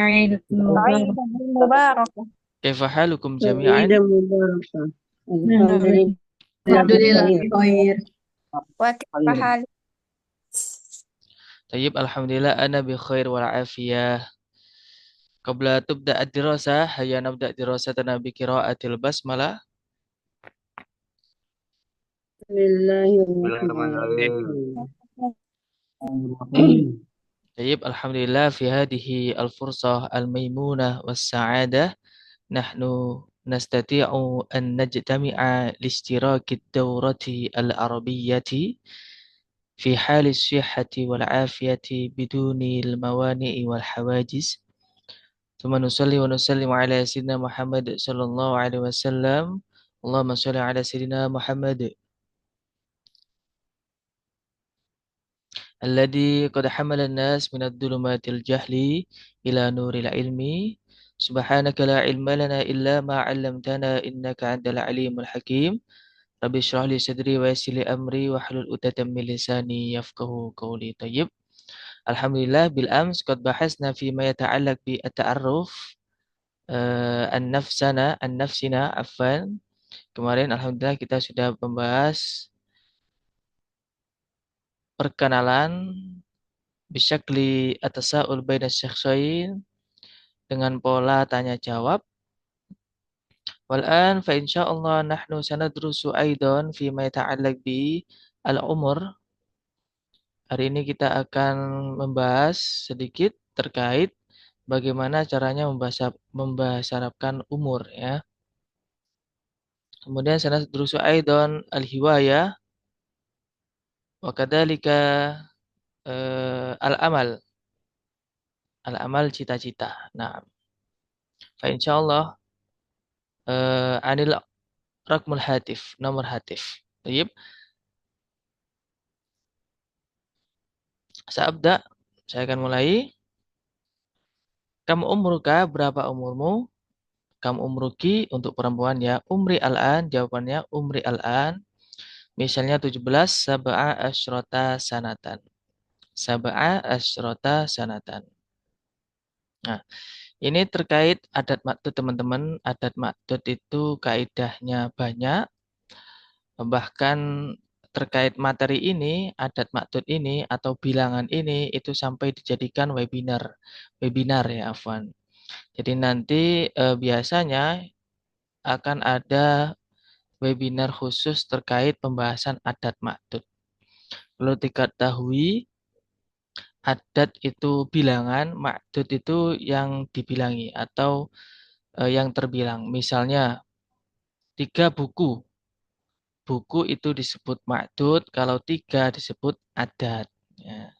عيد مبارك. عيد مبارك. كيف حالكم عيدا جميعا؟ مباركا. الحمد نعم. لله الحمد لله بخير. بخير. وكيف حالك؟ طيب الحمد لله أنا بخير والعافية. قبل تبدأ الدراسة هيا نبدأ دراستنا بقراءة البسملة. بسم الله الرحمن الرحيم. طيب الحمد لله في هذه الفرصة الميمونة والسعادة نحن نستطيع أن نجتمع لاشتراك الدورة العربية في حال الصحة والعافية بدون الموانع والحواجز. ثم نصلي ونسلم على سيدنا محمد صلى الله عليه وسلم. اللهم صل على سيدنا محمد الذي قد حمل الناس من الظلمات الجهل إلى نور العلم. سبحانك لا علم لنا إلا ما علمتنا إنك أنت العليم الحكيم. رب اشرح لي صدري ويسر لي أمري واحلل عقدة من لساني يفقهوا قولي. طيب الحمد لله بالأمس قد بحثنا فيما يتعلق بالتعرف an-nafsina afwan. Kemarin alhamdulillah kita sudah membahas perkenalan bisyakli at-tasa'ul baina syakhsain dengan pola tanya jawab. Wal'an fa insyaallah nahnu sanadrusu aidan fi ma yata'allaq bi al-umur. Hari ini kita akan membahas sedikit terkait bagaimana caranya membahasarapkan umur ya. Kemudian sanadrusu aidan al-hiwaya wa kadzalika al-amal. Al-amal cita-cita. Nah, fa insyaallah anil rakmul hatif, nomor hatif. Baik, saya saya akan mulai. Kamu umruka, berapa umurmu? Kamu umruki untuk perempuan ya. Umri al-an, jawabannya umri al-an. Misalnya 17, sab'a asyrota sanatan. Sab'a asyrota sanatan. Nah, ini terkait adat maktud teman-teman. Adat maktud itu kaidahnya banyak. Bahkan terkait materi ini, adat maktud ini atau bilangan ini itu sampai dijadikan webinar ya Afwan. Jadi nanti biasanya akan ada webinar khusus terkait pembahasan adat maktud. Perlu diketahui adat itu bilangan, maktud itu yang dibilangi atau yang terbilang. Misalnya 3 buku. Buku itu disebut ma'dud, kalau 3 disebut adat. Ya.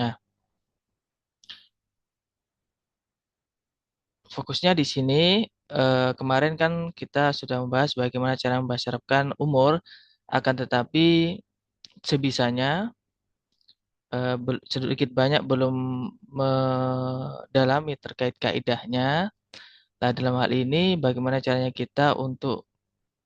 Nah, fokusnya di sini kemarin kan kita sudah membahas bagaimana cara membasarkan umur, akan tetapi sebisanya sedikit banyak belum mendalami terkait kaidahnya. Nah, dalam hal ini bagaimana caranya kita untuk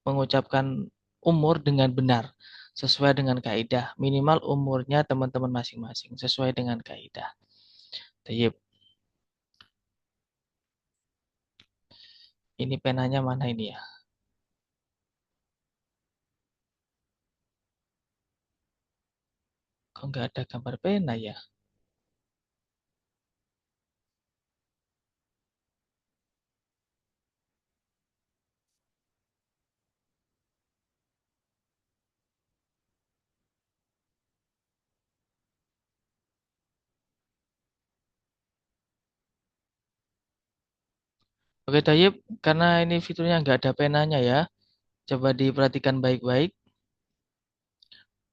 mengucapkan umur dengan benar sesuai dengan kaidah. Minimal umurnya teman-teman masing-masing sesuai dengan kaidah. Tayyib. Ini penanya mana ini ya? Kok nggak ada gambar pena ya? Oke, Tayyib, karena ini fiturnya nggak ada penanya ya. Coba diperhatikan baik-baik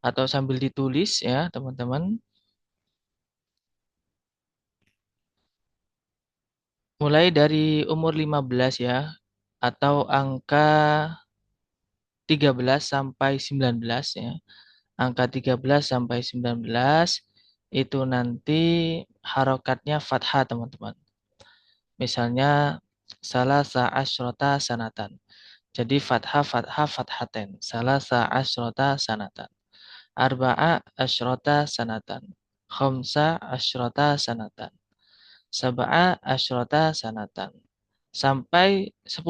atau sambil ditulis ya, teman-teman. Mulai dari umur 15 ya, atau angka 13 sampai 19 ya. Angka 13 sampai 19 itu nanti harokatnya fathah, teman-teman. Misalnya salasa asyrota sanatan. Jadi fathah fathah fathaten. Salasa asyrota sanatan. Arba'a asyrota sanatan. Khamsa asyrota sanatan. sab'a asyrata sanatan. Sampai 10.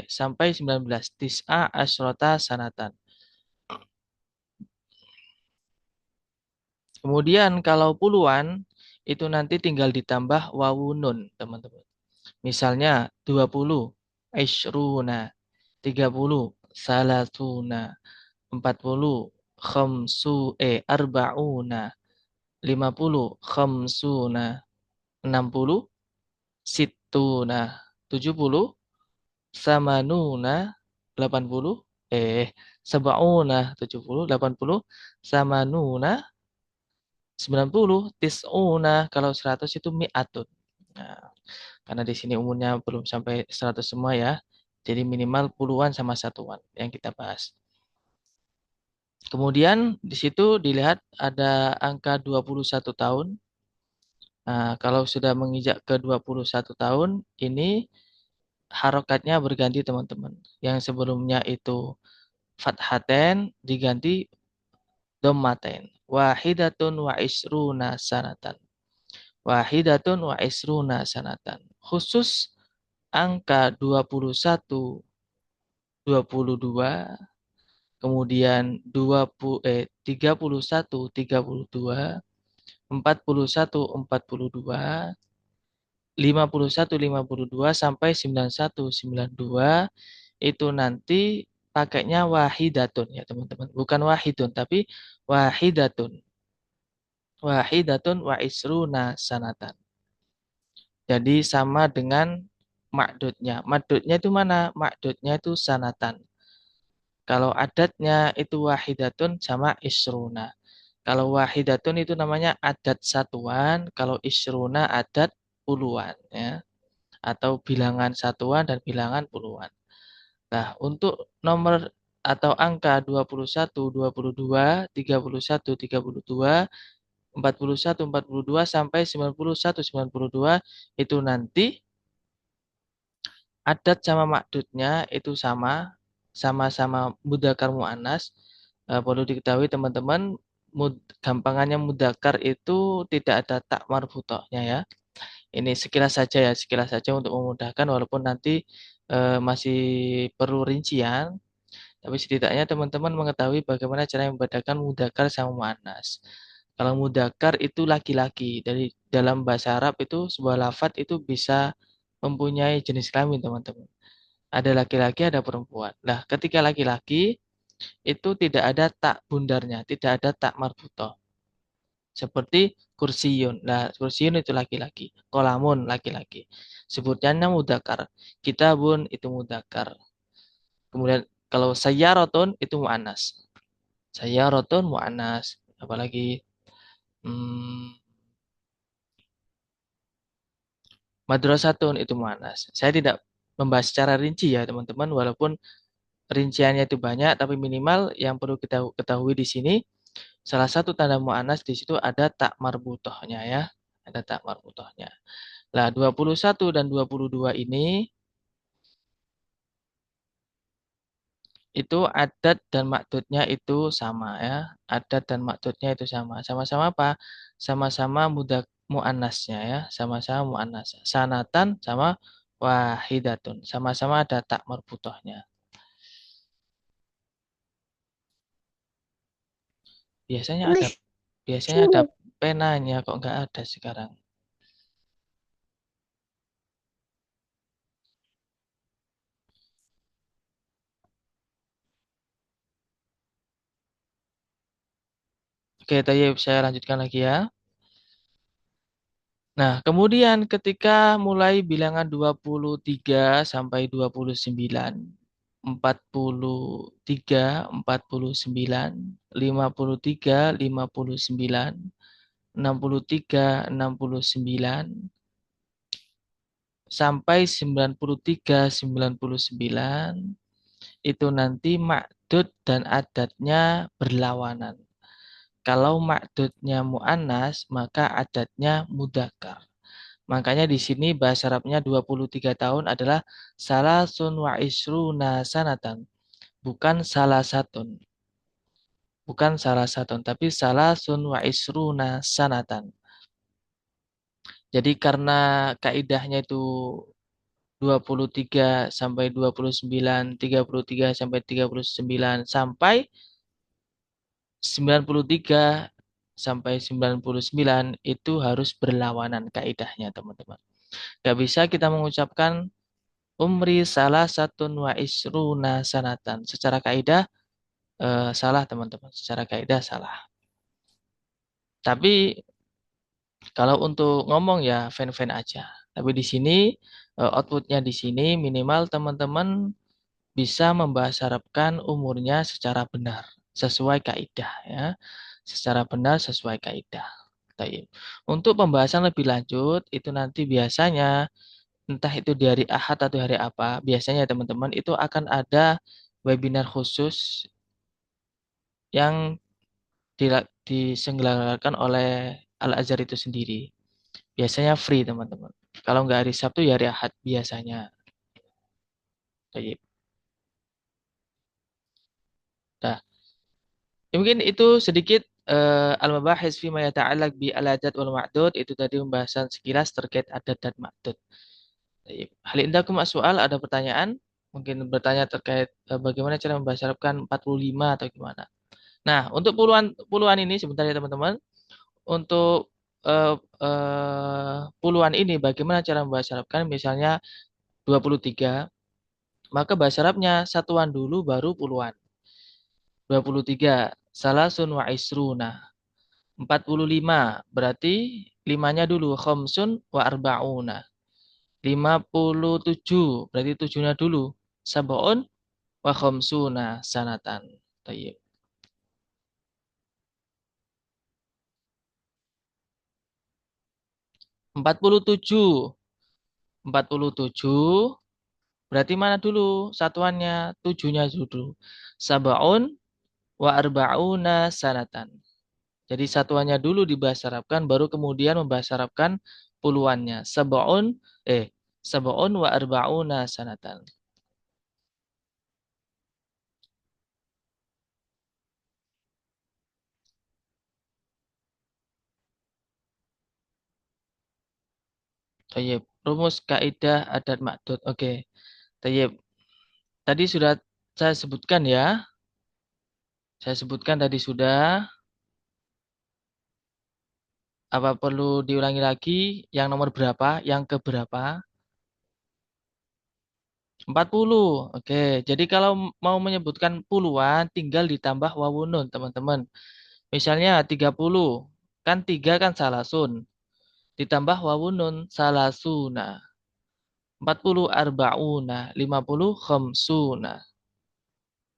Sampai 19. Tis'a asyrata sanatan. Kemudian kalau puluhan, itu nanti tinggal ditambah wawunun, teman-teman. Misalnya 20, isyruna, 30, salatuna, 40, arba'una, 50, khamsuna, 60, sittuna, 70, samanuna, 80, sab'una, 70, 80, samanuna, 90, tis'una, kalau 100 itu mi'atun. Nah, karena di sini umurnya belum sampai 100 semua ya. Jadi minimal puluhan sama satuan yang kita bahas. Kemudian di situ dilihat ada angka 21 tahun. Nah, kalau sudah menginjak ke 21 tahun, ini harokatnya berganti teman-teman. Yang sebelumnya itu fathaten diganti dommaten. Wahidatun wa isruna sanatan. Wahidatun wa isruna sanatan. Khusus angka 21, 22, kemudian 31, 32, 41, 42, 51, 52 sampai 91, 92 itu nanti pakainya wahidatun ya teman-teman. Bukan wahidun tapi wahidatun. Wahidatun wa isruna sanatan. Jadi sama dengan makdudnya. Makdudnya itu mana? Makdudnya itu sanatan. Kalau adatnya itu wahidatun sama isruna. Kalau wahidatun itu namanya adat satuan, kalau isruna adat puluhan ya. Atau bilangan satuan dan bilangan puluhan. Nah, untuk nomor atau angka 21, 22, 31, 32, 41, 42 sampai 91, 92 itu nanti adat sama makdudnya itu sama-sama mudzakkar muannas. Perlu diketahui teman-teman, gampangannya mudzakkar itu tidak ada tak marbutohnya ya. Ini sekilas saja ya, sekilas saja untuk memudahkan walaupun nanti masih perlu rincian, tapi setidaknya teman-teman mengetahui bagaimana cara membedakan mudzakkar sama muannas. Kalau mudzakkar itu laki-laki, dari dalam bahasa Arab itu sebuah lafadz itu bisa mempunyai jenis kelamin teman-teman. Ada laki-laki, ada perempuan. Nah, ketika laki-laki itu tidak ada tak bundarnya, tidak ada tak marbutoh. Seperti kursiyun. Nah, kursiyun itu laki-laki. Kolamun laki-laki. Sebutnya mudzakkar. Kitabun itu mudzakkar. Kemudian kalau sayyaratun itu muannas. Sayyaratun muannas. Apalagi madrasatun itu muannas. Saya tidak membahas secara rinci ya, teman-teman, walaupun rinciannya itu banyak, tapi minimal yang perlu kita ketahui di sini salah satu tanda muannas di situ ada tak marbutohnya ya. Ada tak marbutohnya. Nah, 21 dan 22 ini itu adat dan makdudnya itu sama ya. Adat dan makdudnya itu sama. Sama-sama apa? Sama-sama mudak muannasnya ya. Sama-sama muannas. Sanatan sama wahidatun. Sama-sama ada tak marbutohnya. Biasanya ada biasanya ada penanya kok nggak ada sekarang. Oke, tadi saya lanjutkan lagi ya. Nah, kemudian ketika mulai bilangan 23 sampai 29, 43, 49, 53, 59, 63, 69, sampai 93, 99, itu nanti makdud dan adatnya berlawanan. Kalau makdudnya mu'annas, maka adatnya mudzakkar. Makanya di sini bahasa Arabnya 23 tahun adalah salasun wa isruna sanatan. Bukan salah satun. Bukan salah satun, tapi salasun wa isruna sanatan. Jadi karena kaidahnya itu 23 sampai 29, 33 sampai 39 sampai 93 sampai 99 itu harus berlawanan kaidahnya, teman-teman. Gak bisa kita mengucapkan umri salah satu wa isruna sanatan. Secara kaidah salah, teman-teman. Secara kaidah salah. Tapi kalau untuk ngomong ya fan-fan aja. Tapi di sini outputnya di sini minimal teman-teman bisa membahasarapkan umurnya secara benar, sesuai kaidah ya. Secara benar sesuai kaidah. Baik. Untuk pembahasan lebih lanjut itu nanti biasanya entah itu di hari Ahad atau hari apa, biasanya teman-teman itu akan ada webinar khusus yang diselenggarakan oleh Al-Azhar itu sendiri. Biasanya free, teman-teman. Kalau nggak hari Sabtu, ya hari Ahad biasanya. Baik. Nah, ya mungkin itu sedikit al-mabahis fi ma yata'allaq bi al-adat wal ma'dud. Itu tadi pembahasan sekilas terkait adat dan ma'dud. Baik. Hal indakum soal, ada pertanyaan? Mungkin bertanya terkait bagaimana cara membahasarkan 45 atau gimana. Nah, untuk puluhan puluhan ini sebentar ya teman-teman. Untuk puluhan ini bagaimana cara membahasa Arabkan? Misalnya 23, maka bahasa Arabnya satuan dulu baru puluhan. 23, salasun wa isruna. 45, berarti limanya dulu, khamsun wa arba'una. 57, berarti tujuhnya dulu, sab'un wa khamsuna sanatan. Tayyib. 47, 47, berarti mana dulu satuannya? Tujuhnya dulu. Sab'un wa arba'una sanatan. Jadi satuannya dulu dibahasa Arabkan, baru kemudian membahasa Arabkan puluhannya. Sab'un wa arba'una sanatan. Tayyib. Rumus kaidah adat ma'dud. Oke. Tayyib. Tadi sudah saya sebutkan ya. Saya sebutkan tadi sudah. Apa perlu diulangi lagi? Yang nomor berapa? Yang keberapa? 40. Oke, jadi kalau mau menyebutkan puluhan tinggal ditambah wawunun, teman-teman. Misalnya 30. Kan 3 kan salasun. Ditambah wawunun salasuna. 40 arba'una. 50 khamsuna.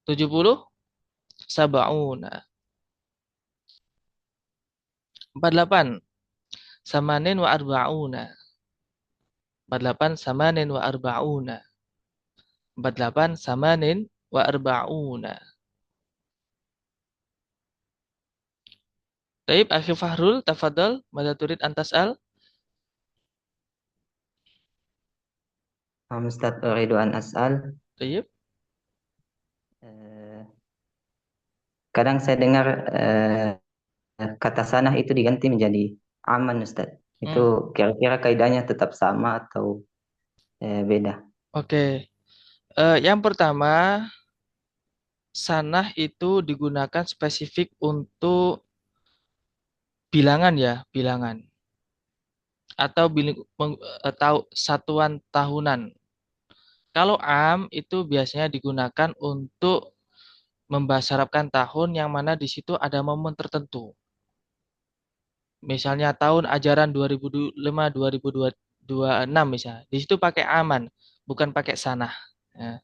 70 sab'una. 48 samanin wa arba'una. 48 samanin wa arba'una. 48 samanin wa arba'una. Taib, Akhi Fahrul, tafadhal, mada turid antas'al? Ustaz Ridwan As'al. Taib. Eh, Kadang saya dengar kata sanah itu diganti menjadi aman, Ustaz. Itu kira-kira kaidahnya tetap sama atau beda? Oke. Yang pertama, sanah itu digunakan spesifik untuk bilangan ya, bilangan. Atau satuan tahunan. Kalau am itu biasanya digunakan untuk membahasarapkan tahun yang mana di situ ada momen tertentu. Misalnya tahun ajaran 2005-2026 misalnya. Di situ pakai aman, bukan pakai sanah. Ya.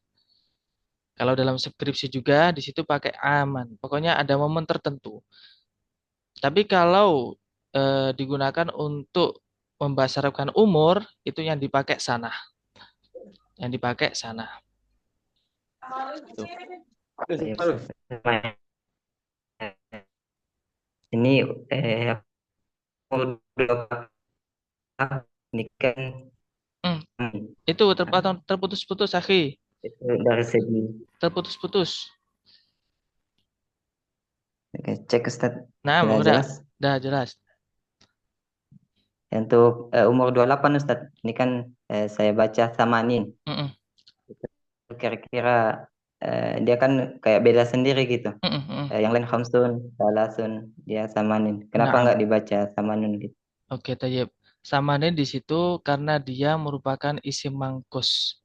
Kalau dalam skripsi juga di situ pakai aman. Pokoknya ada momen tertentu. Tapi kalau digunakan untuk membahasarapkan umur, itu yang dipakai sanah. Yang dipakai sanah. Tuh. Ini ini kan Itu terputus-putus, Akhi. itu dari segi Terputus-putus. Oke, cek Ustaz. Nah, Sudah udah jelas? Udah jelas. Untuk umur 28 Ustaz, ini kan saya baca Samanin. Mm-mm, Kira-kira dia kan kayak beda sendiri gitu. mm-mm, mm. Yang lain Khamsun, Salasun, dia Samanin. Kenapa Naam. nggak dibaca Samanun gitu? Oke, tayyib. Samanin di situ karena dia merupakan isim mangkus.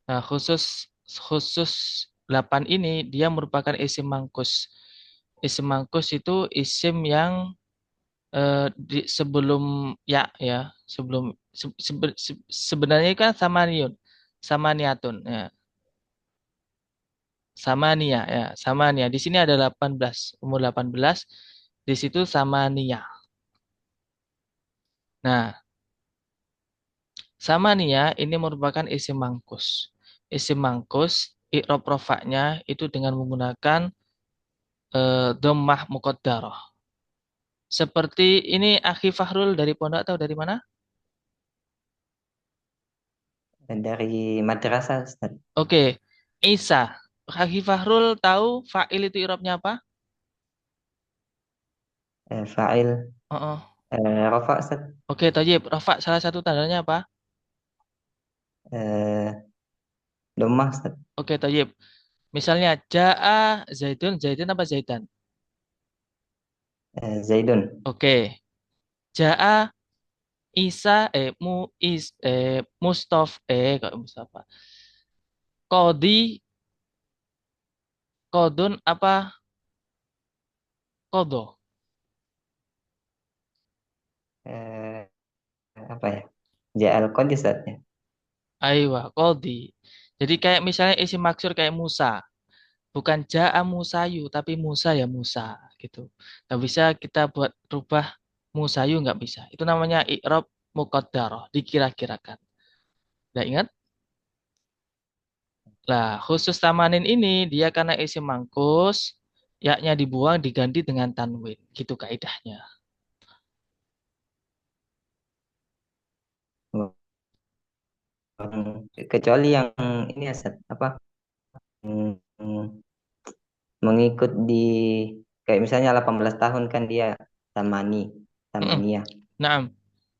Nah, khusus khusus 8 ini dia merupakan isim mangkus. Isim mangkus itu isim yang sebelum ya ya, sebelum sebenarnya kan samaniun. Samaniatun ya. Samania ya, Samania. Di sini ada 18, umur 18. Di situ Samania. Nah, Samania ini merupakan isim mangkus. Isim mangkus, i'rab rofaknya itu dengan menggunakan dhammah muqaddarah. Seperti ini Akhi Fahrul dari pondok atau dari mana? Dari madrasah Ustaz. Oke, Isa. Akhi Fahrul tahu fa'il itu i'rabnya apa? Fa'il Oh, oh. Rafa Ustaz. Oke, Thayyib. Rafa salah satu tandanya apa? Eh, Domah Ustaz. Oke, Thayyib. Misalnya Ja'a Zaidun, Zaidun apa Zaidan? Zaidun. Oke. Ja'a Isa Mustafa kok Mustafa. Qadi Qodun apa Qodo? Eh, apa ya? Ja'al Qadis Ustaz ya. Aywa, Qodi. Jadi kayak misalnya isim maksur kayak Musa. Bukan Ja'a Musayu, tapi Musa ya Musa gitu. Nggak bisa kita buat rubah Musayu nggak bisa. Itu namanya i'rab muqaddarah, dikira-kirakan. Nggak ingat? Lah, khusus tamanin ini dia karena isim mangkus, yaknya dibuang diganti dengan tanwin. Gitu kaidahnya. Kecuali yang ini ya Ustaz, apa? Hmm, mengikut di kayak misalnya 18 tahun kan dia Samani, Mm-mm. Samania. Naam,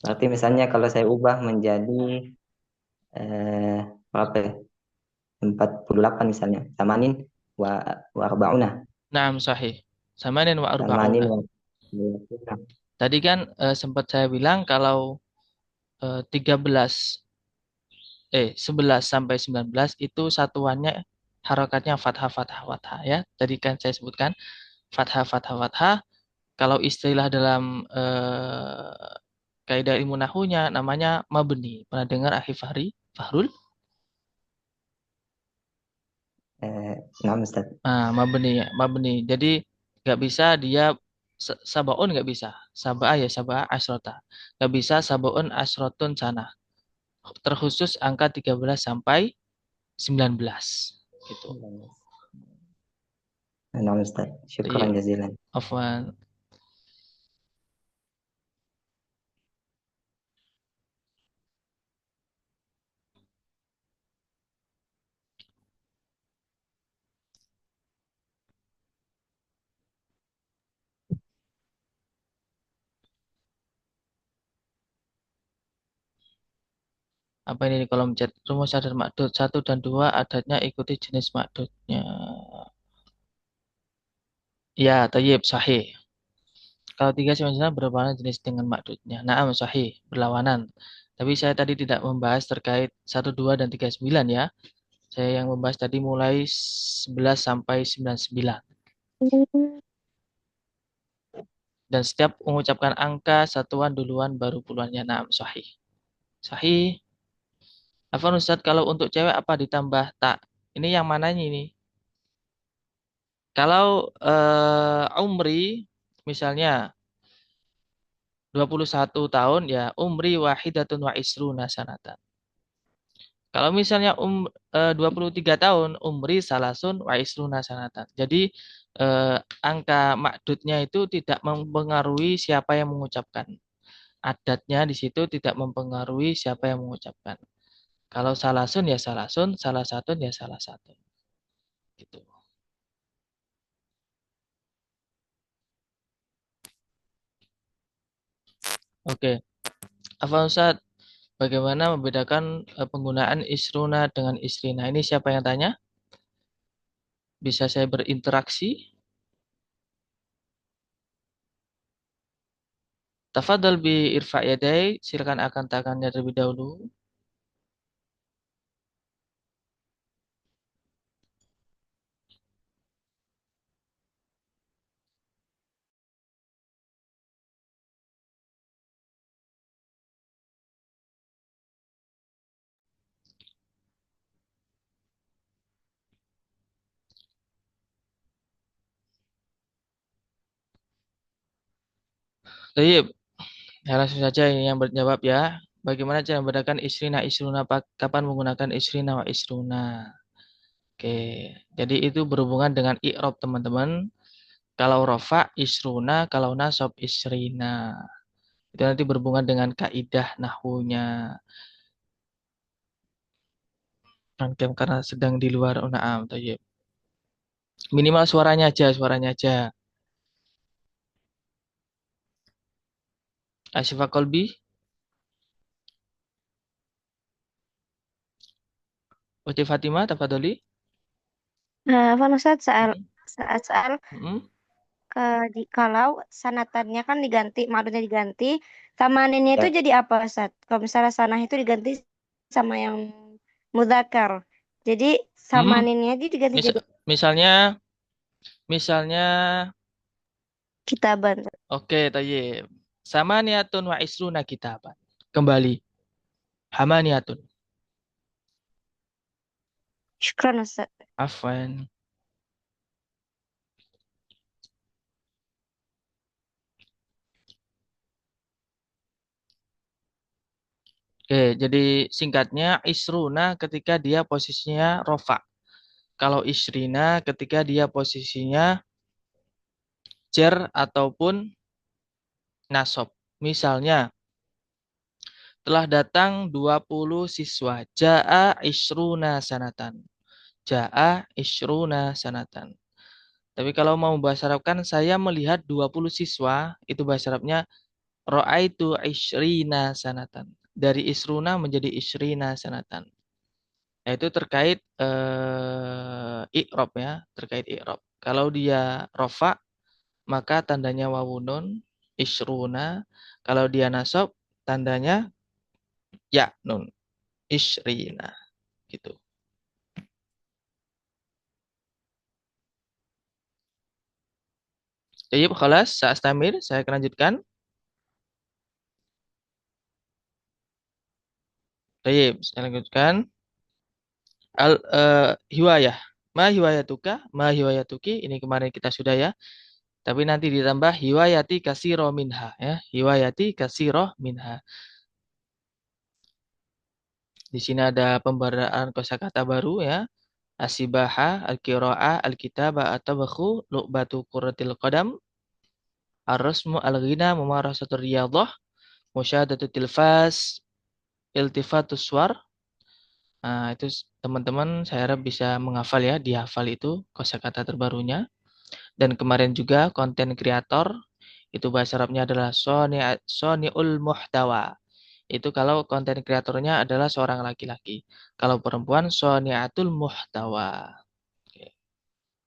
Berarti misalnya kalau saya ubah menjadi berapa ya? 48 misalnya. Samanin wa arba'una. naam sahih. Samanin wa arba'una. Samanin wa arba'una. Tadi kan sempat saya bilang kalau 13 11 sampai 19 itu satuannya harokatnya fathah fathah fathah ya. Tadi kan saya sebutkan fathah fathah fathah. Kalau istilah dalam kaidah ilmu nahunya namanya mabni. Pernah dengar Akhi Fahrul? Eh, nah, Ustaz. Nah, mabni ya, mabni. Jadi nggak bisa dia sabaun nggak bisa. Sabah ya sabah asrota. Nggak bisa sabaun asrotun sana. Terkhusus angka 13 sampai 19 gitu. Nah, Ustaz. Iya, Syukran jazilan. afwan. Apa ini di kolom chat? Rumus adat makdud satu dan 2 adatnya ikuti jenis makdudnya. Ya, tayyib, sahih. Kalau 3 sembilan berlawanan jenis dengan makdudnya. Naam, sahih, berlawanan. Tapi saya tadi tidak membahas terkait satu 2 dan 3 9 ya. Saya yang membahas tadi mulai 11 sampai 99. Dan setiap mengucapkan angka satuan duluan baru puluhannya. Naam, sahih. Sahih. Afwan Ustaz, kalau untuk cewek apa ditambah tak? Ini yang mananya ini? Kalau umri misalnya 21 tahun ya umri wahidatun wa isruna sanatan. Kalau misalnya 23 tahun umri salasun wa isruna sanatan. Jadi eh, angka makdudnya itu tidak mempengaruhi siapa yang mengucapkan. Adatnya di situ tidak mempengaruhi siapa yang mengucapkan. Kalau salasun ya salasun, salah satu ya salah satu. Gitu. Oke. Afwan Ustaz, bagaimana membedakan penggunaan isruna dengan isrina? Ini siapa yang tanya? Bisa saya berinteraksi? Tafadhal bi irfa' yadai, silakan angkat tangannya terlebih dahulu. Baik, ya langsung saja ini yang berjawab ya. Bagaimana cara membedakan isrina isruna, kapan menggunakan isrina wa isruna? Oke, jadi itu berhubungan dengan i'rab teman-teman. Kalau rofa isruna, kalau nasab isrina. Itu nanti berhubungan dengan kaidah nahwunya. Rangkem karena sedang di luar una'am. Tayyib. Minimal suaranya aja, suaranya aja. Asyifa Kolbi, Uti Fatimah, tafadholi. Afwan Ustaz, Mm-mm. saat Mm-mm. kalau sanatannya kan diganti, madunya diganti, sama aninnya itu Ya. jadi apa Ustaz? Kalau misalnya sanah itu diganti sama yang mudzakkar. Jadi sama Hmm. aninnya itu diganti jadi Misalnya, misalnya, kitaban. oke, tayyib. Samaniatun wa isruna kitaban. Kembali. Hamaniatun. Syukran Ustaz. Afwan. Oke, jadi singkatnya isruna ketika dia posisinya rofa. Kalau isrina ketika dia posisinya jar ataupun nasob. Misalnya, telah datang 20 siswa. Ja'a isruna sanatan. Ja'a isruna sanatan. Tapi kalau mau bahasa Arab kan saya melihat 20 siswa, itu bahasa Arabnya ra'aitu isrina sanatan. Dari isruna menjadi isrina sanatan. Nah, itu terkait i'rab ya, terkait i'rab. Kalau dia rofa, maka tandanya wawunun, isruna. Kalau dia nasab, tandanya ya nun, isrina. Gitu. Jadi, khalas, saya astamir, saya akan lanjutkan. Baik, saya lanjutkan. Hiwayah. Ma hiwayatuka, ma hiwayatuki. Ini kemarin kita sudah ya. Tapi nanti ditambah hiwayati kasiro minha ya. Hiwayati kasiro minha. Di sini ada pembaraan kosakata baru ya. Asibaha, al-qira'ah, al-kitaba, at-tabakhu, lu'batu qurratil qadam, ar-rasmu, al-ghina, mumarasatul riyadah, musyahadatu tilfas, iltifatus swar. Nah, itu teman-teman saya harap bisa menghafal ya, dihafal itu kosakata terbarunya. Dan kemarin juga konten kreator itu bahasa Arabnya adalah soni'ul muhtawa. Itu kalau konten kreatornya adalah seorang laki-laki. Kalau perempuan soni'atul muhtawa. Oke.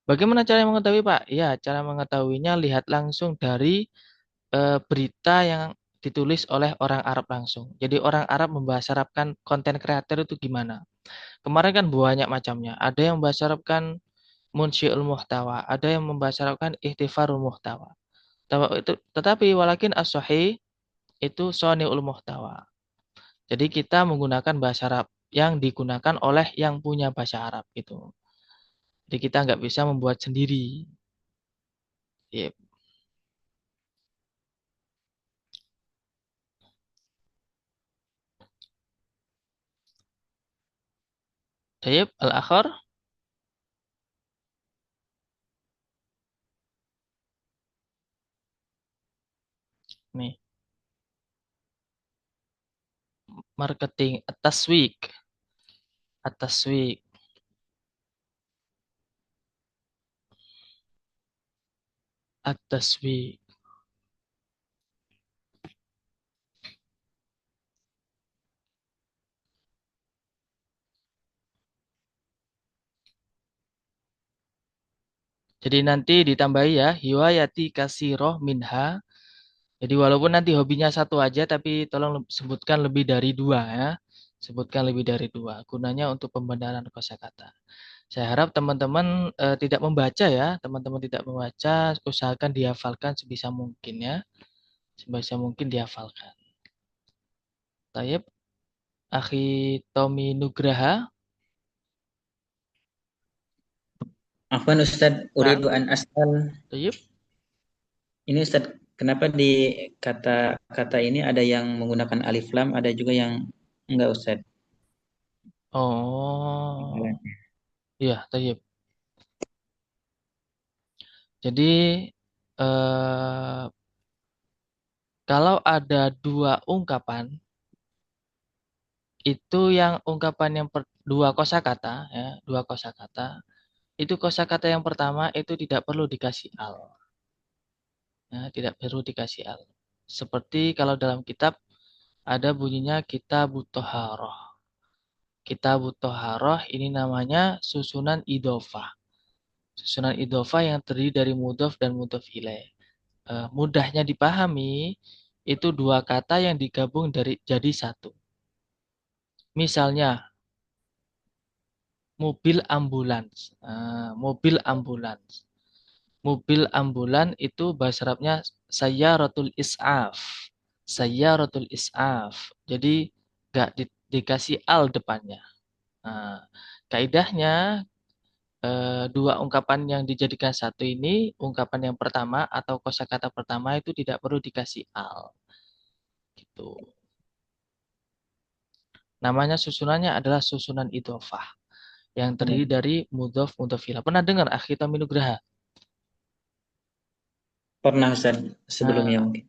Bagaimana cara mengetahui, Pak? Ya, cara mengetahuinya lihat langsung dari berita yang ditulis oleh orang Arab langsung. Jadi orang Arab membahasa Arabkan konten kreator itu gimana? Kemarin kan banyak macamnya. Ada yang membahasa Arabkan munsyi'ul muhtawa, ada yang membahasa Arabkan ihtifarul muhtawa. Tetapi walakin as-sahih itu soni'ul muhtawa. Jadi kita menggunakan bahasa Arab yang digunakan oleh yang punya bahasa Arab gitu. Jadi kita nggak bisa membuat sendiri. Yep. Tayyib, al-akhar. Nih, marketing, at-taswik, at-taswik, at-taswik. Jadi nanti ditambahi ya, hiwayati kasiroh minha. Jadi walaupun nanti hobinya satu aja, tapi tolong sebutkan lebih dari dua ya. Sebutkan lebih dari dua. Gunanya untuk pembenaran kosakata. Saya harap teman-teman tidak membaca ya. Teman-teman tidak membaca, usahakan dihafalkan sebisa mungkin ya. Sebisa mungkin dihafalkan. Tayyib, Akhi Tommy Nugraha. Afwan Ustadz, Nah, uridu an as'al. Tayyib. Ini Ustadz, kenapa di kata-kata ini ada yang menggunakan alif lam, ada juga yang enggak Ustadz? Oh, iya, Tayyib. Jadi kalau ada dua ungkapan, itu yang ungkapan yang dua kosakata ya, dua kosakata. Itu kosakata yang pertama itu tidak perlu dikasih al. Ya, tidak perlu dikasih al. Seperti kalau dalam kitab ada bunyinya kitabut toharoh. Kitabut toharoh ini namanya susunan idofah. Susunan idofah yang terdiri dari mudhof dan mudhof ilaih. Mudahnya dipahami itu dua kata yang digabung jadi satu. Misalnya mobil ambulans. Mobil ambulans. Mobil ambulan itu bahasa Arabnya sayyaratul is'af. Sayyaratul is'af. Jadi nggak dikasih al depannya. Nah, kaidahnya dua ungkapan yang dijadikan satu ini, ungkapan yang pertama atau kosakata pertama itu tidak perlu dikasih al. Gitu. Namanya susunannya adalah susunan idhofah yang terdiri dari mudhof mudhof ilaih. Pernah dengar Akhi Tommy Nugraha? Pernah Ustadz sebelumnya mungkin.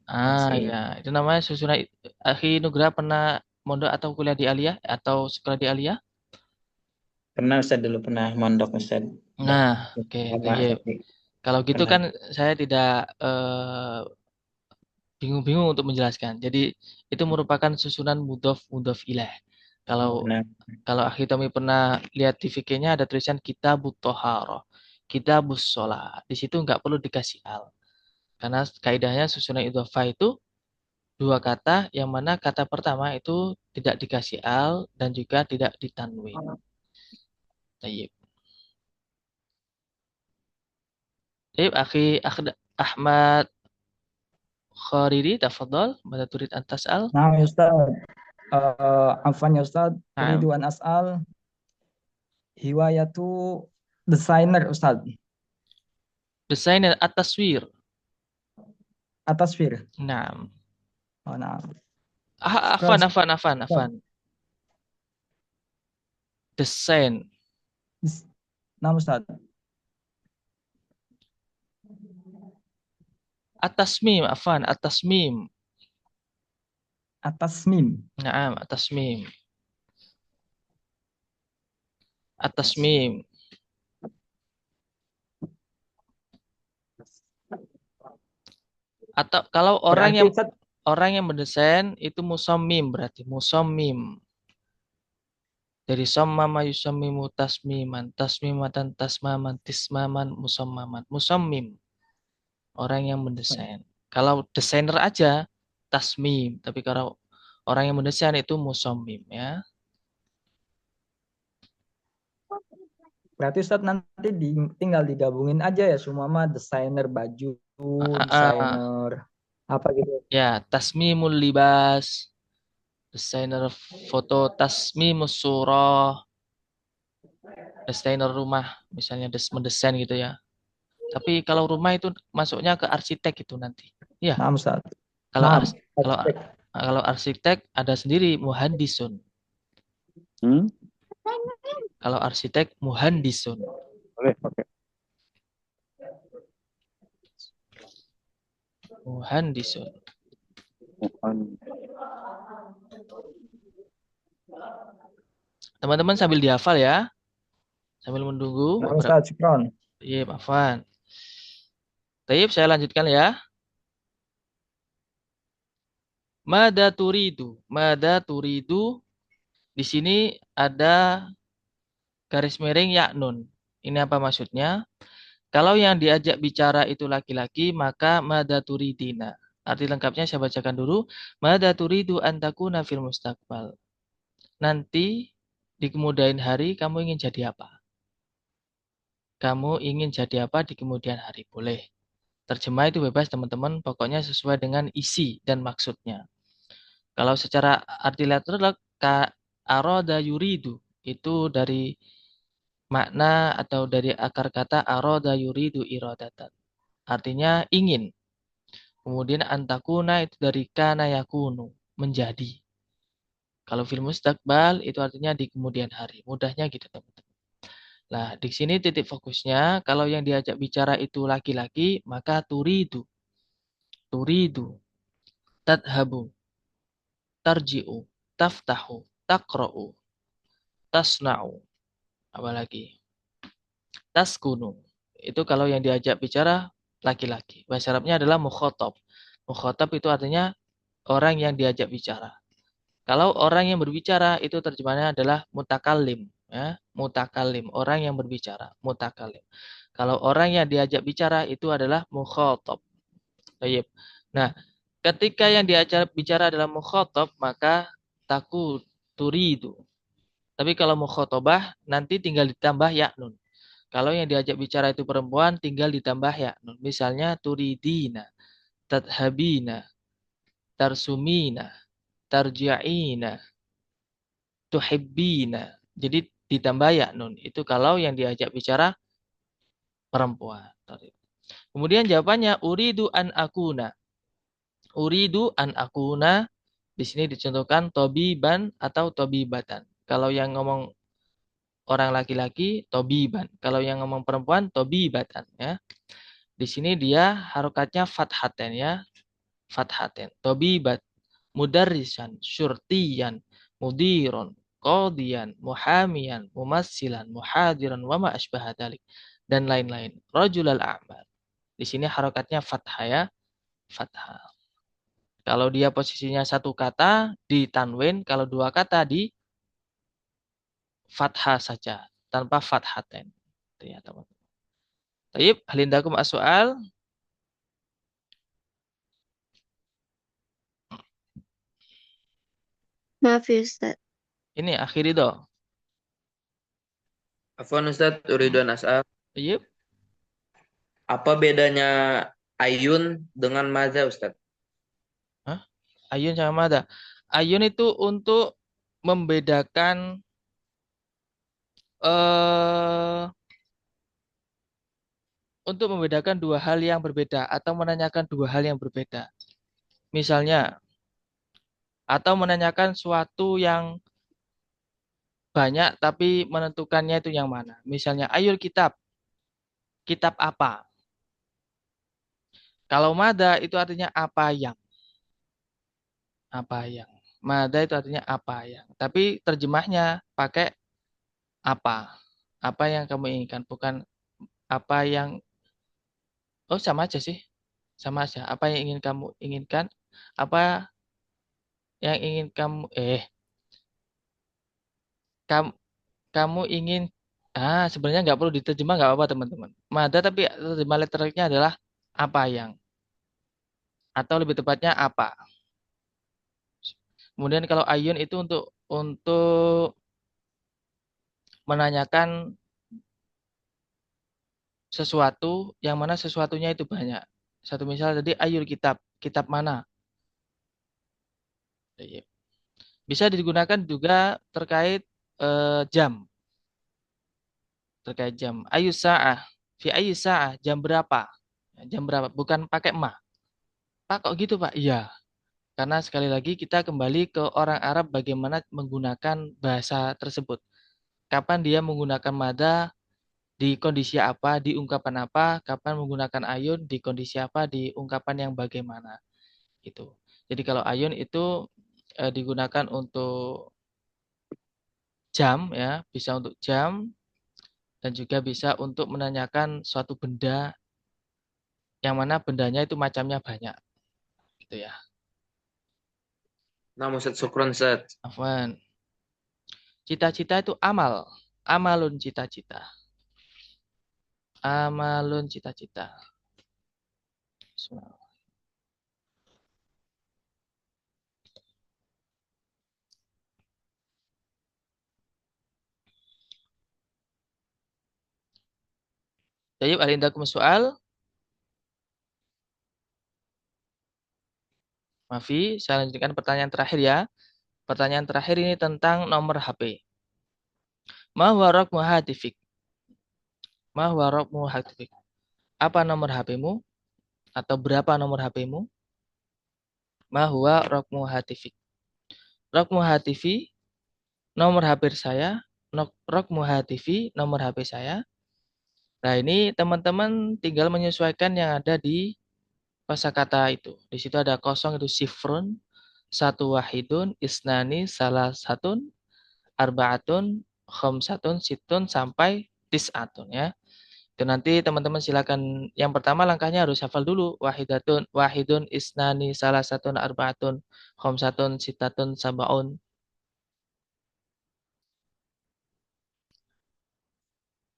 Ya, itu namanya susunan. Akhi Nugraha pernah mondok atau kuliah di Aliyah atau sekolah di Aliyah? Pernah Ustadz, dulu pernah mondok Ustadz. Nah, oke. Kalau gitu pernah. kan saya tidak bingung-bingung untuk menjelaskan. Jadi itu merupakan susunan mudhof mudhof ilaih. Kalau Akhi Tommy pernah lihat di fikihnya ada tulisan kitabut toharoh, kitabus sholat. Di situ nggak perlu dikasih al. Karena kaidahnya susunan idhofah itu dua kata yang mana kata pertama itu tidak dikasih al dan juga tidak ditanwin. Tayyib. Tayyib, Akhi Ahmad Khariri, tafadhal, mada turid an tas'al? Nah, Ustaz. Afwan ya Ustaz, Naam. uridu an as'al hiwayatu desainer Ustaz. Desainer at-taswir. Atasfir. Naam. Oh, nah. Afan. Desain. Nah, Ustaz. At-tasmim, afan, at-tasmim. Atasmim. Naam, at-tasmim. At-tasmim. Atau kalau orang yang mendesain itu musammim, berarti musammim. Dari sammama yusammimu tasmiman, tasmimatan tasmaman, tismaman, musammaman. Musammim. Orang yang mendesain. Kalau desainer aja tasmim, tapi kalau orang yang mendesain itu musammim ya. Berarti Ustaz nanti tinggal digabungin aja ya semua mah desainer baju, desainer apa gitu. Ya, tasmimul libas, desainer foto, tasmimus surah, desainer rumah, misalnya mendesain gitu ya. Tapi kalau rumah itu masuknya ke arsitek itu nanti. Ya. Nah, Ustaz. Kalau arsitek ada sendiri muhandisun. Kalau arsitek muhandisun. Oke. Muhandisun. Teman-teman sambil dihafal ya. Sambil menunggu. Ustaz, syukron. Iya, Afwan. Tayyib, saya lanjutkan ya. Mada turidu. Mada turidu. Di sini ada garis miring yaknun. Ini apa maksudnya? Kalau yang diajak bicara itu laki-laki, maka mada turidina. Arti lengkapnya saya bacakan dulu. Mada turidu an takuna fil mustaqbal. Nanti di kemudian hari kamu ingin jadi apa? Kamu ingin jadi apa di kemudian hari? Boleh. Terjemah itu bebas teman-teman, pokoknya sesuai dengan isi dan maksudnya. Kalau secara arti literal, ka aroda yuridu, itu dari makna atau dari akar kata aroda yuridu irodatan. Artinya ingin. Kemudian antakuna itu dari kana yakunu, menjadi. Kalau fil mustaqbal itu artinya di kemudian hari. Mudahnya gitu teman-teman. Nah, di sini titik fokusnya, kalau yang diajak bicara itu laki-laki, maka turidu. Turidu, tadhabu, tarji'u, taftahu, takra'u, tasna'u. Apalagi? Taskunu. Itu kalau yang diajak bicara laki-laki. Bahasa Arabnya adalah mukhotob. Mukhotob itu artinya orang yang diajak bicara. Kalau orang yang berbicara itu terjemahnya adalah mutakalim, ya, mutakalim, orang yang berbicara, mutakalim. Kalau orang yang diajak bicara itu adalah mukhotob. Baik. Nah, ketika yang diajak bicara adalah mukhotob, maka taku turidu. Tapi kalau mukhotobah nanti tinggal ditambah ya nun. Kalau yang diajak bicara itu perempuan tinggal ditambah ya nun. Misalnya turidina, tadhabina, tarsumina, tarji'ina, tuhibbina. Jadi ditambah ya nun. Itu kalau yang diajak bicara perempuan. Kemudian jawabannya uridu an akuna. Uridu an akuna di sini dicontohkan tobiban atau tobibatan. Kalau yang ngomong orang laki-laki tobiban. Kalau yang ngomong perempuan tobibatan ya. Di sini dia harokatnya fathaten ya. Fathaten. Tobibat, mudarrisan, syurtiyan, mudiron, qadiyan, muhamiyan, mumassilan, muhadiran, wa ma asbaha dalik dan lain-lain. Rajulal a'mal. Di sini harokatnya fathah ya. Fathah. Kalau dia posisinya satu kata di tanwin, kalau dua kata di fathah saja tanpa fathaten. Itu ya, teman-teman. Baik, hal indakum as-soal. Maaf ya Ustaz. Ini akhiri do. Afwan Ustaz, Uriduan As'al. Baik. Apa bedanya ayun dengan maza Ustaz? Hah? Ayun sama mada. Ayun itu membedakan untuk membedakan dua hal yang berbeda atau menanyakan dua hal yang berbeda. Misalnya, atau menanyakan suatu yang banyak tapi menentukannya itu yang mana. Misalnya, ayul kitab. Kitab apa? Kalau mada itu artinya apa yang. Apa yang. Mada itu artinya apa yang. Tapi terjemahnya pakai apa. Apa yang kamu inginkan. Bukan apa yang. Oh sama aja sih. Sama aja. Apa yang ingin kamu inginkan. Apa yang ingin kamu. Kamu ingin. Sebenarnya nggak perlu diterjemah. Nggak apa-apa teman-teman. Mada tapi terjemah literalnya adalah apa yang. Atau lebih tepatnya apa. Kemudian kalau ayun itu untuk menanyakan sesuatu yang mana sesuatunya itu banyak. Satu misal tadi ayul kitab, kitab mana? Bisa digunakan juga terkait jam. Terkait jam. Ayu sa'ah, fi ayu sa'ah, jam berapa? Jam berapa? Bukan pakai ma. Pak kok gitu Pak? Iya. Karena sekali lagi kita kembali ke orang Arab bagaimana menggunakan bahasa tersebut. Kapan dia menggunakan mada, di kondisi apa, di ungkapan apa, kapan menggunakan ayun, di kondisi apa, di ungkapan yang bagaimana. Gitu. Jadi kalau ayun itu digunakan untuk jam, ya, bisa untuk jam, dan juga bisa untuk menanyakan suatu benda, yang mana bendanya itu macamnya banyak. Gitu ya. Nah, Ustaz, syukron Ustaz. Afwan. Cita-cita itu amal. Amalun cita-cita. Amalun cita-cita. Bismillah. Tayyib, hal indakum soal? Mafi, saya lanjutkan pertanyaan terakhir ya. Pertanyaan terakhir ini tentang nomor HP. Ma huwa raqmu hatifik? Ma huwa raqmu hatifik? Apa nomor HP-mu? Atau berapa nomor HP-mu? Ma huwa raqmu hatifik? Raqmu hatifi, nomor HP saya. Raqmu hatifi, nomor HP saya. Nah, ini teman-teman tinggal menyesuaikan yang ada di kosakata itu. Di situ ada kosong itu sifrun, satu wahidun, isnani, salah satun, arbaatun, khamsatun, situn, sampai tis'atun ya. Itu nanti teman-teman silakan, yang pertama langkahnya harus hafal dulu. Wahidatun, wahidun, isnani, salah satun, arbaatun, khamsatun, sitatun, sabaun.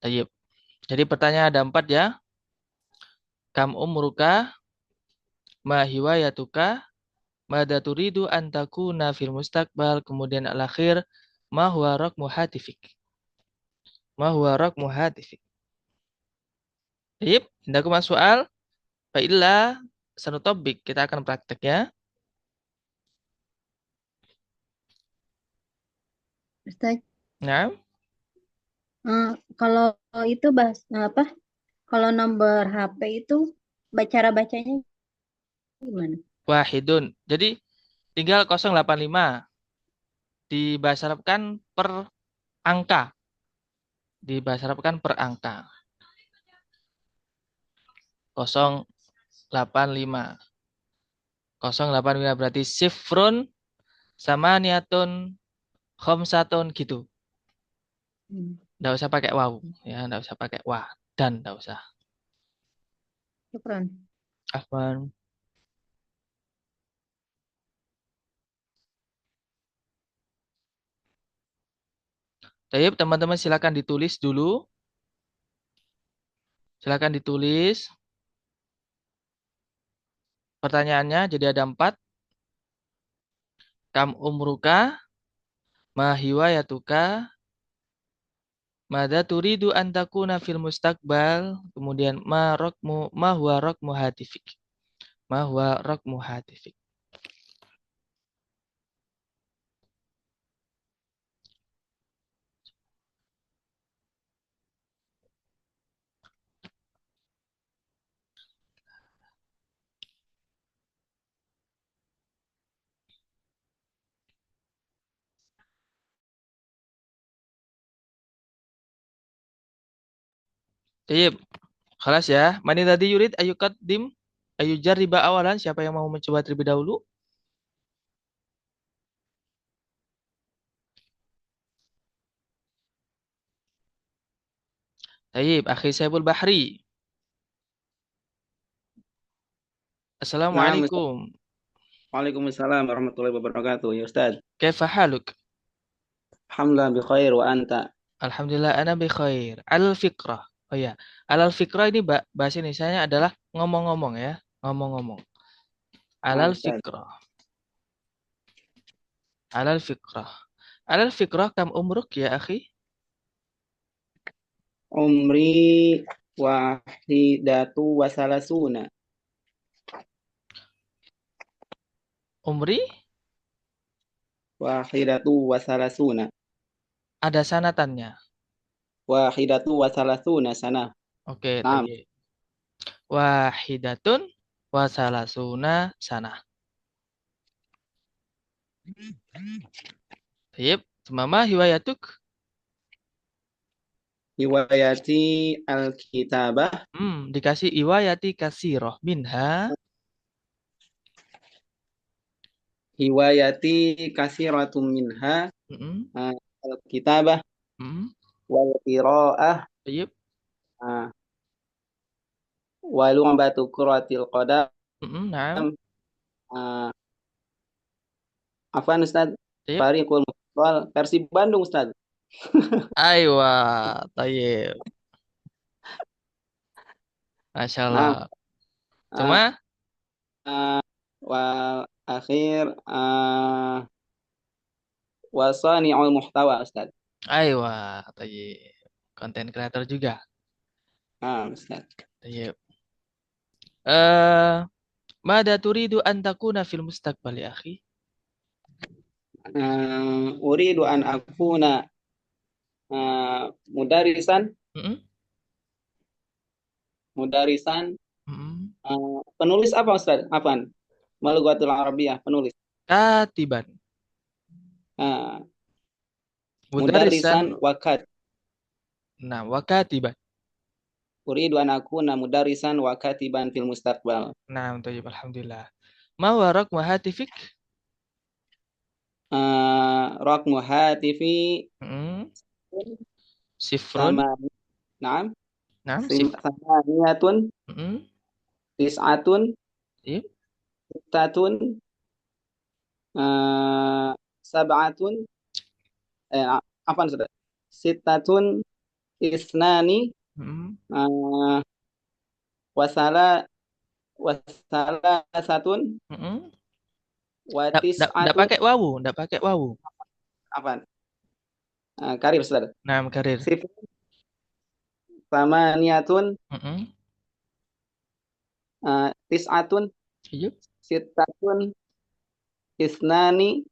Tayyib. Jadi pertanyaan ada 4 ya. Kam umruka, ma hiwayatuka, mada turidu an takuna fil mustaqbal, kemudian al-akhir, ma huwa raqmu hatifik. Ma huwa raqmu hatifik. Tayyib, indakum soal? Baiklah, satu topik kita akan praktek ya. Ustaz, Nah, kalau itu apa? Kalau nomor HP itu cara bacanya gimana? wahidun. Jadi tinggal 085 dibahasa Arabkan per angka. Dibahasa Arabkan per angka. 085. 085 berarti sifrun sama niatun khamsatun gitu. Nggak usah pakai waw ya, nggak usah pakai wah dan nggak usah. Syukran. Afwan. Baik, teman-teman silakan ditulis dulu. Silakan ditulis pertanyaannya. Jadi ada 4. Kam umruka, ma hiwayatuka, mada turidu an takuna fil mustaqbal, kemudian ma huwa raqmu hatifik. Ma huwa raqmu hatifik. Baik, kelas ya. Mani tadi yurid ayuqaddim ayujarriba awalan, siapa yang mau mencoba terlebih dahulu? Baik, akhi Saibul Bahri. Assalamualaikum. Waalaikumsalam warahmatullahi wabarakatuh. Ya Ustaz. Kaifa haluk? Alhamdulillah bi khair wa anta. Alhamdulillah ana bi khair. Al-fiqrah. Oh ya, al-fiqrah ini bahasa Indonesianya adalah ngomong-ngomong ya, ngomong-ngomong. Al-fiqrah. Al-fiqrah. Al-fiqrah kam umruk ya akhi? Umri wahidatu wasalasuna. Umri? Wahidatu wasalasuna. Ada sanatannya. Wahidatu wasalasuna sana. Oke, Naam. Wahidatun wasalasuna sana. Baik, mama hiwayatuk? Hiwayati al-kitabah. Dikasih iwayati kasiroh minha. Hiwayati kasiratum minha. Al-kitabah. Wal qiraah. Baik. Walu'batu kuratil qadam. Naam. Afwan Ustaz. Fariqul Mufassal versi Bandung Ustaz. Aywa, tayyib. Masya Nah, Allah. Cuma wal akhir wasani'ul muhtawa Ustaz. aywa, tayyib. Konten kreator juga. Ustaz. Tayyib. Mada turidu an takuna fil mustaqbal ya akhi? Uridu an akuna mudarisan penulis apa Ustaz? Apaan? Malughatul Arabiyah, penulis. Katiban. Mudarisan wakat. Nah, wakatiban. Uridu an akuna mudarisan wa katiban fil mustaqbal. Nah, tayyib, alhamdulillah. Ma warak hatifik? Raqmu hatifi sifrun. Naam. Naam. Samaniyatun. Tis'atun. Sittatun. Sab'atun. Apa sudah? Sittatun. Isnani. Wasalasatun. Nggak pakai wawu, Apaan? Karir Ustaz. Nah, karir. Samaniyatun. Tis'atun. Sittatun. Isnani.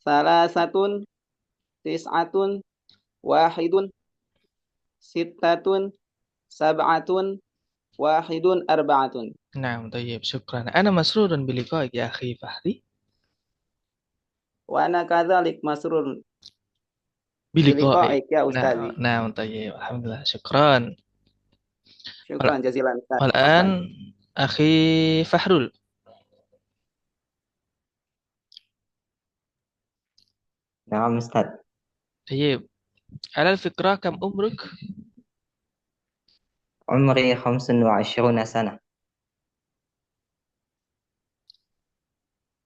Salasatun. Tis'atun. Wahidun. Sittatun. Sab'atun. Wahidun. Arba'atun. Nah, tayyib, syukran. Ana masrurun biliqa'ik ya akhi Fahri. Wa ana kadzalik masrurun biliqa'ik ya Ustaz. Nah, tayyib, alhamdulillah, syukran. Syukran jazilan Ustaz. Wal'an akhi Fahrul. Naam Ustaz. Tayyib. Alal fikrah kam umruk? Umri 25 sana.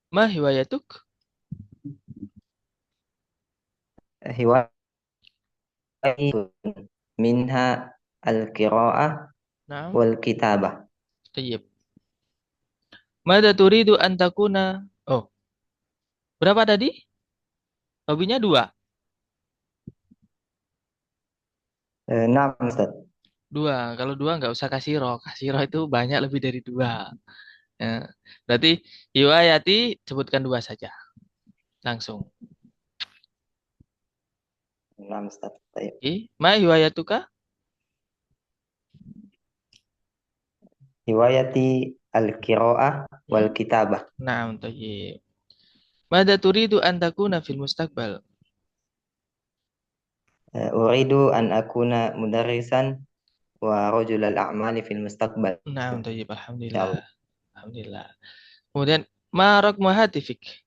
Ma hiwayatuk? Minha al-qira'ah wal kitabah. Tayyib. Mada turidu an takuna? Oh. Berapa tadi? Hobinya 2. Naam Ustaz. 2. Kalau 2 nggak usah kasih roh. Kasih roh itu banyak lebih dari 2. Ya. Berarti hiwayati sebutkan 2 saja. Langsung. Naam Ustaz. Ma hiwayatuka? Hiwayati al-qira'ah wal kitabah. Naam, tayyib. Mada turidu an takuna fil mustaqbal? Uridu an akuna mudarrisan wa rajulal a'mali fil mustaqbal. Naam, tayyib, alhamdulillah. Alhamdulillah. Kemudian ma raqmu hatifik?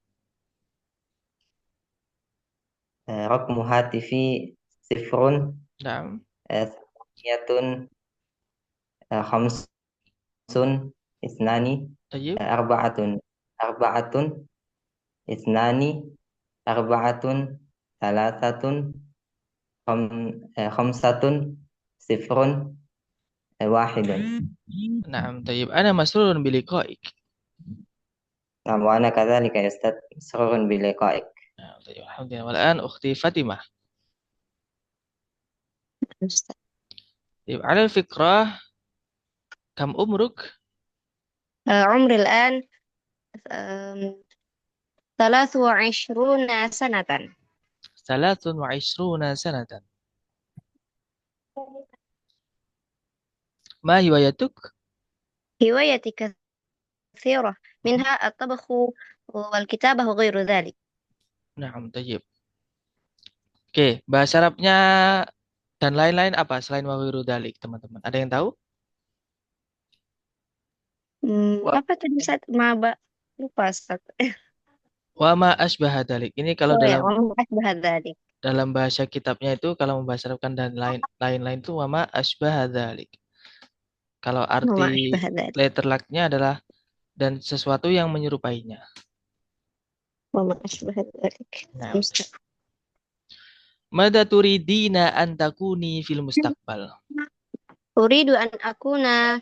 Raqmu hatifi sifrun. Naam. Samaniyatun. Khamsun. Isnani. Arba'atun. Isnani. Arba'atun. Salasatun. Khamsatun. Sifrun. Wahidun. Naam, tayyib. Ana masrurun biliqa'ik. Naam, wa ana kadzalika ya Ustaz, masrurun biliqa'ik. Naam, tayyib, alhamdulillah. Wal'an ukhti Fatimah. Tayyib, ala al-fikrah kam umruk? عمري الآن 23 سنة. 23 sanatan. Ma hiwayatuk? هوايتي كثيرة منها الطبخ والكتابة وغير ذلك. Naam, tayyib. Oke, bahasa Arabnya dan lain-lain apa selain wa ghairu dzalik, teman-teman? Ada yang tahu? Apa tadi Ustaz? Lupa Ustaz. Wa ma asbaha dzalik. Ini kalau dalam bahasa kitabnya itu kalau membahas Arabkan dan lain-lain itu wa ma asbaha dzalik. Kalau arti letter luck-nya adalah dan sesuatu yang menyerupainya. Wa ma asbaha dzalik. Nah. Mada turidina an takuni fil mustaqbal? Uridu an akuna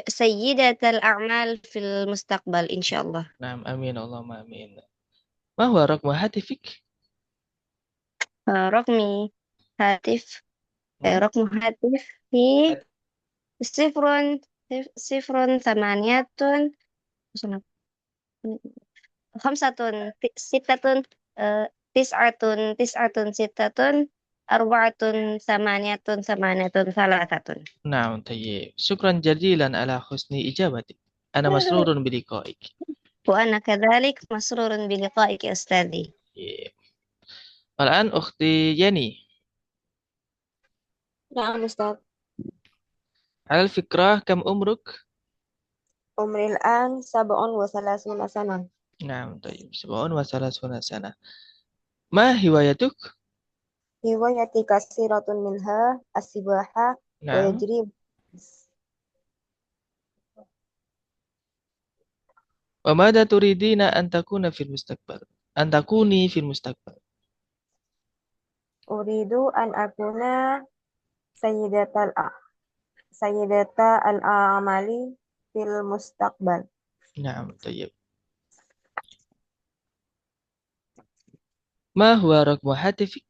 سيدة الأعمال في المستقبل إن شاء الله. نعم آمين اللهم آمين. ما هو رقم هاتفك؟ رقم هاتف Hmm? رقم هاتفي 0 0 8 5 6 9 9 6 4 8 8 3. نعم طيب شكرا جزيلا على حسن إجابتك. أنا مسرور بلقائك. وأنا كذلك مسرور بلقائك أستاذي. طيب. والآن أختي يني، نعم أستاذ. على الفكرة كم عمرك؟ عمري الآن 37 سنة. نعم طيب 37 سنة. ما هوايتك؟ هوايتي كثيرة منها السباحة نعم. ويجري. وماذا تريدين أن تكون في المستقبل؟ أن تكوني في المستقبل؟ أريد أن أكون سيدة سيدة الأعمال في المستقبل. نعم طيب. ما هو رقم هاتفك؟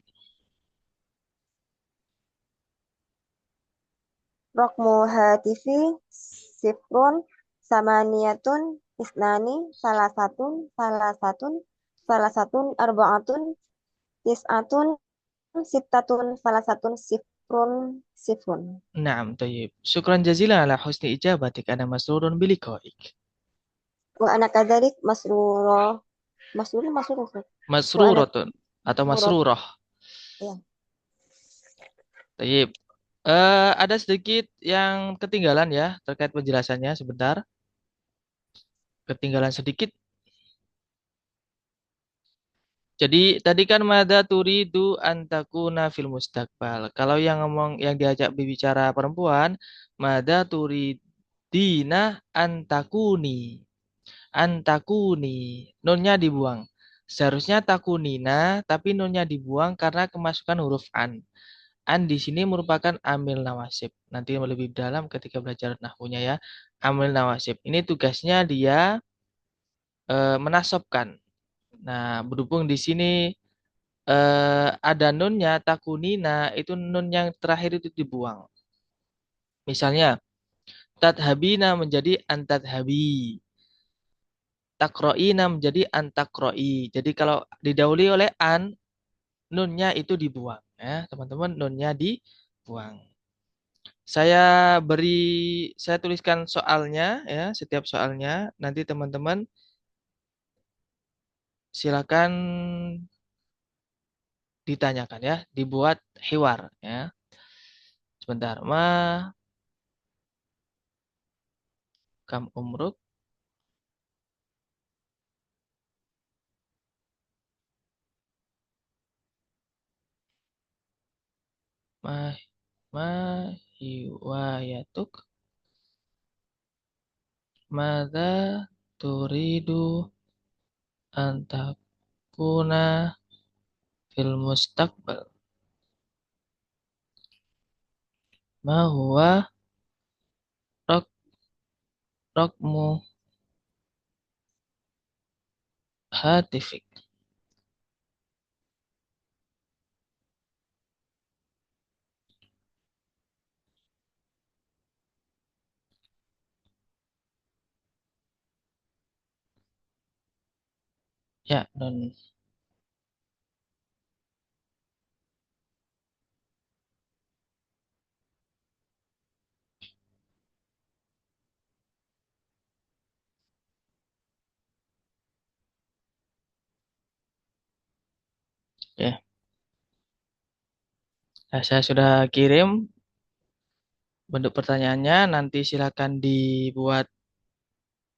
رقم هاتفي 0 8 2 1 9 1 0 نعم طيب شكرا جزيلا على حسن إجابتك. أنا مسرور بلقائك. وأنا كذلك مسرورة. مسرورة. وأنا مسرورة atau مسرورة. masrurah. Ya. Tayyib. Ada sedikit yang ketinggalan ya terkait penjelasannya sebentar. Ketinggalan sedikit. Jadi tadi kan mada turidu antakuna fil mustaqbal. Kalau yang diajak berbicara perempuan, mada turidina antakuni. Antakuni. Nunnya dibuang. Seharusnya takunina tapi nunnya dibuang karena kemasukan huruf an. An di sini merupakan amil nawasib. Nanti lebih dalam ketika belajar nahwunya ya. Amil nawasib. Ini tugasnya dia menasobkan. Nah, berhubung di sini ada nunnya takunina, itu nun yang terakhir itu dibuang. Misalnya tadhabina menjadi antadhabi. Takroina menjadi antakroi. Jadi kalau didahului oleh an, nunnya itu dibuang ya, teman-teman, nunnya dibuang. Saya tuliskan soalnya ya, setiap soalnya nanti teman-teman silakan ditanyakan ya, dibuat hiwar ya. Sebentar, kam umruk, ma ma hiwayatuk, mada turidu antakuna fil mustaqbal. Ma huwa rok rokmu hatifik. Ya, non. Ya. Nah, saya sudah kirim bentuk pertanyaannya. Nanti silakan dibuat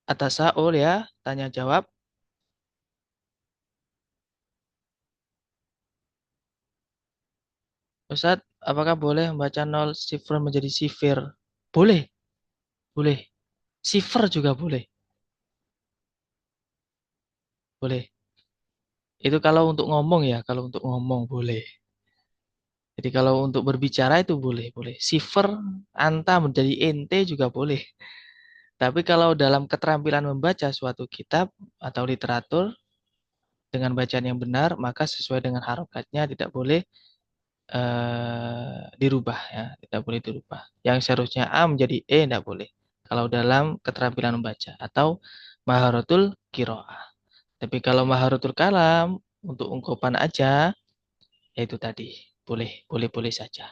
atas saul ya, tanya jawab. Ustadz, apakah boleh membaca nol sifar menjadi sifir? Boleh, boleh. Sifar juga boleh. Boleh. Itu kalau untuk ngomong ya, kalau untuk ngomong boleh. Jadi kalau untuk berbicara itu boleh, boleh. Sifer, anta menjadi ente juga boleh. Tapi kalau dalam keterampilan membaca suatu kitab atau literatur dengan bacaan yang benar, maka sesuai dengan harokatnya tidak boleh dirubah ya, tidak boleh dirubah. Yang seharusnya A menjadi E tidak boleh. Kalau dalam keterampilan membaca atau maharatul kiroah. Tapi kalau maharatul kalam untuk ungkapan aja, ya itu tadi boleh, boleh saja.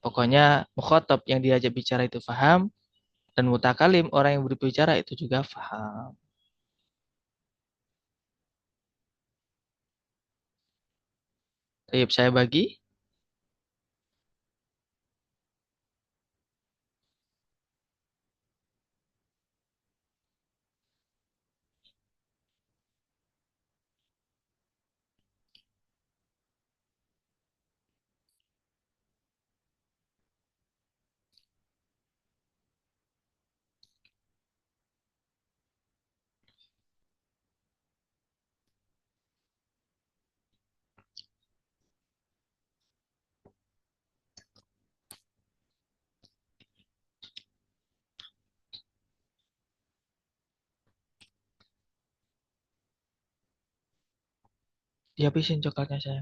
Pokoknya mukhatab yang diajak bicara itu faham dan mutakalim orang yang berbicara itu juga faham. Baik, saya bagi. Dihabisin coklatnya saya.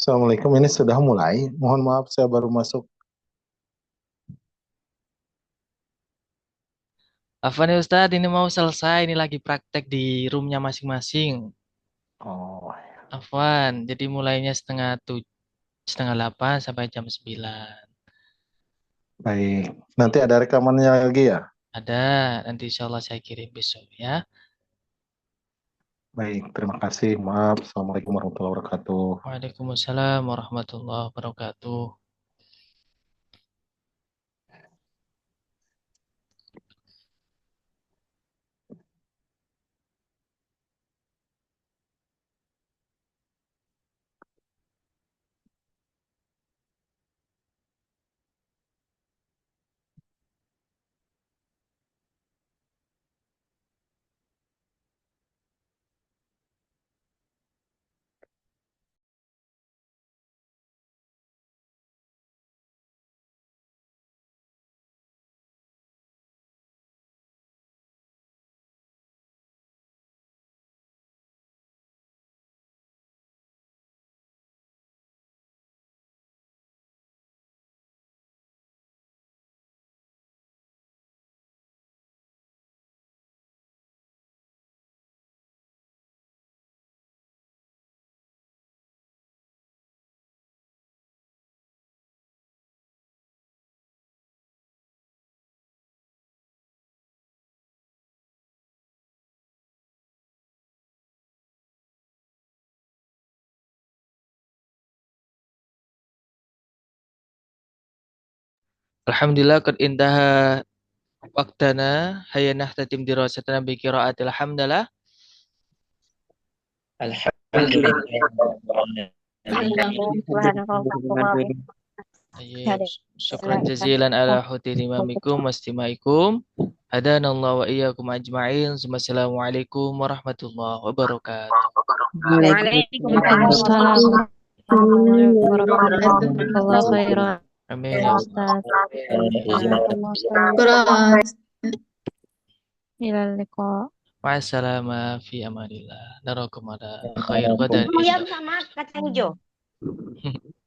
Assalamualaikum, ini sudah mulai. Mohon maaf, saya baru masuk. Afwan ya Ustadz, ini mau selesai. Ini lagi praktek di roomnya masing-masing. Oh, Afwan, jadi mulainya setengah 8 sampai jam 9. baik. Nanti ada rekamannya lagi ya? Ada, nanti insya Allah saya kirim besok ya. Baik, terima kasih. Maaf. Assalamualaikum warahmatullahi wabarakatuh. Waalaikumsalam warahmatullahi wabarakatuh. Alhamdulillah qad intaha waqtana hayya nahtatim dirasatana bi qiraatil hamdalah. Alhamdulillah. Syukran jazilan ala husni imamikum wastimaikum. Hadanallahu wa iyyakum ajma'in. Wassalamualaikum warahmatullahi wabarakatuh. Waalaikumsalam warahmatullahi wabarakatuh. Amin ya Ustaz. Ilal liqa. Ma'assalama fi amanillah. Narakum ala khair qadan. Ayam sama kacang hijau.